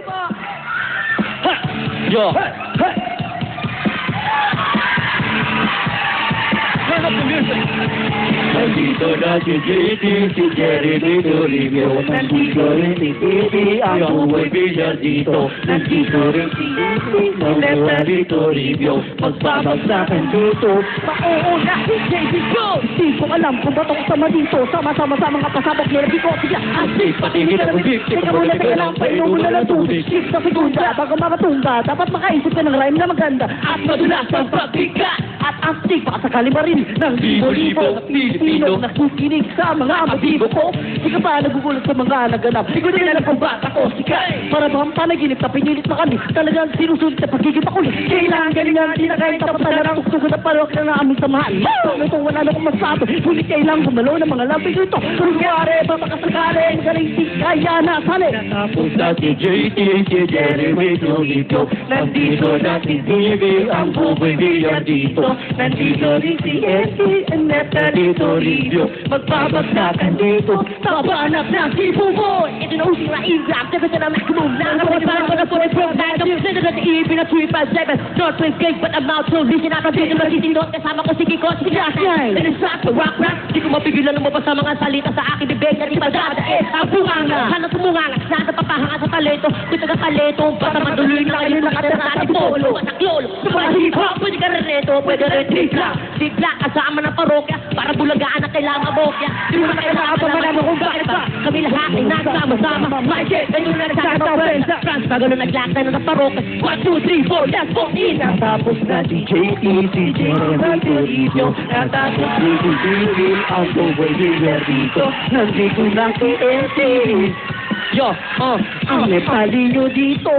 Ha! Yo! Turn up the music! Nandito na si JT, si Jeremy Toribio. Nandito rin si Titi, ang buhay bilyar dito. Nandito rin si Titi, ang buhay Toribio. Magbabagsakan dito. Mauuna si JB Go! Di ko alam kung ba't ako sama dito. Sama-sama sa mga pasabog nila. Di ko siya asik. Patingin ang bibig, Teka muna, teka lang. Painom mo na lang tubig. Six na segunda bago makatumba. Dapat makaisip ka ng rhyme na maganda. At madulas ang pagbigat. At astig baka sakali pa rin ng libo-libo Pilipino nakikinig sa mga mabibo ko. Di ka ba nagugulat sa mga naganap? Di ko din alam kung ba't ako sikat. Para bang panaginip na pinilit na kami. Talagang sinusulit na pagiging makulit. Kailangan galingan, di na kahit tapos na lang. Gusto ko na parok na aming samahan. Ito wala na akong masabi. Ngunit kailangan gumalaw ng mga labi ko ito. Kunwari, papakasakali. Galing di kaya na sali. Tapos na si JT, si Jeremy Toribio. Nandito na si Bibi, ang buhay bilyar dito. Nandito rin si Esti, and Natalie Toribio. Magbabagsakan dito. Kabanap ng tipo mo. Ito na using na in-grab. Dapat na maximum na. Nakapag parang mga puri from that. Tapos na na i-ibig na 357. Northwest Gate, but I'm out so listen up. Dito na titinot. Kasama ko si Kiko. Si Jasmine. And it's not the rock rap. Di ko mapigilan lumabas sa mga salita sa akin. Bibig na ipagdada. Ang bunganga. Hanap sumunganga. Nasa papahanga sa talento. Kung taga talento. Basta maduloy na kayo nakatira natin polo. Masak lolo. Sa mga hip-hop. Pwede ka rin reto. Pwede rin tigla. Tigla. Kasama ng parokya. Para bulagaan na kailangan mabokya. Di mo na kailangan pa malaman kung bakit ba. Kami lahat ay nagsama-sama. Michael, ganyan na nagsasama. France, pagano naglakta na ng parokya. 1, 2, 3, 4, let's go in. Natapos na si JT, si Jeremy Toribio. Natapos ni si Bibi, ang buhay bilyar dito. Nandito na si Esti. Yo! Ang Nepalino dito.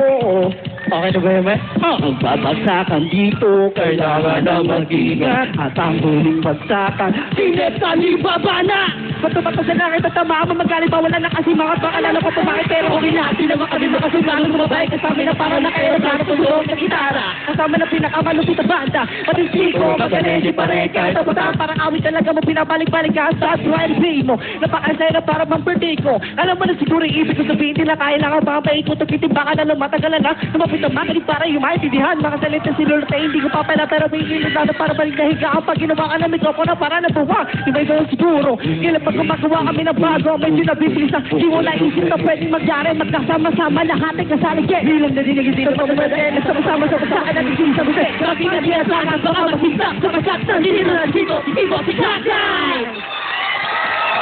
Okay na ba yun, eh? Ang babagsakan dito, kailangan na mag-ingat. At ang huling bagsakan, Sineptali babana! Bato-bato sa langit at tamaan mo magaling ba? Wala na kasi mga pangalala ko pumakit. Pero okay na, di naman kami makasulang lumabay. Kasama na para na kayo sana tulog ng gitara. Kasama na pinakamalupit na banda. Pati siko, magaling di pare. Kahit tabutan, parang awit talaga mo pinabalik-balik ka. Sa Royal Bay mo, napakasaya na para mang birthday ko. Alam mo na siguro yung ibig ko sabihin nila. Kailangan baka paikot-ukitin baka na lumatagalan na. Lumapit na makinig para yung maintindihan. Makasalita si Lord na hindi ko papala. Pero may ilit na para balik na higaan. Pag ginawa ka ng mikropono para nabuwag. Di ba ito siguro? Kailan pag gumagawa kami ng bago, medyo nabibilisa. Di mo na isip na pwedeng magyari. Magkasama-sama lahat ay kasaligyan. Bilang na dinigil dito sa mga dahil. Sama-sama sa kasaan at isin sa musik. Lagi na niya sa akin. Baka masista sa kasat. Hindi na dito. Ibo si Kakay!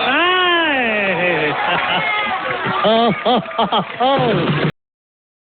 Ay!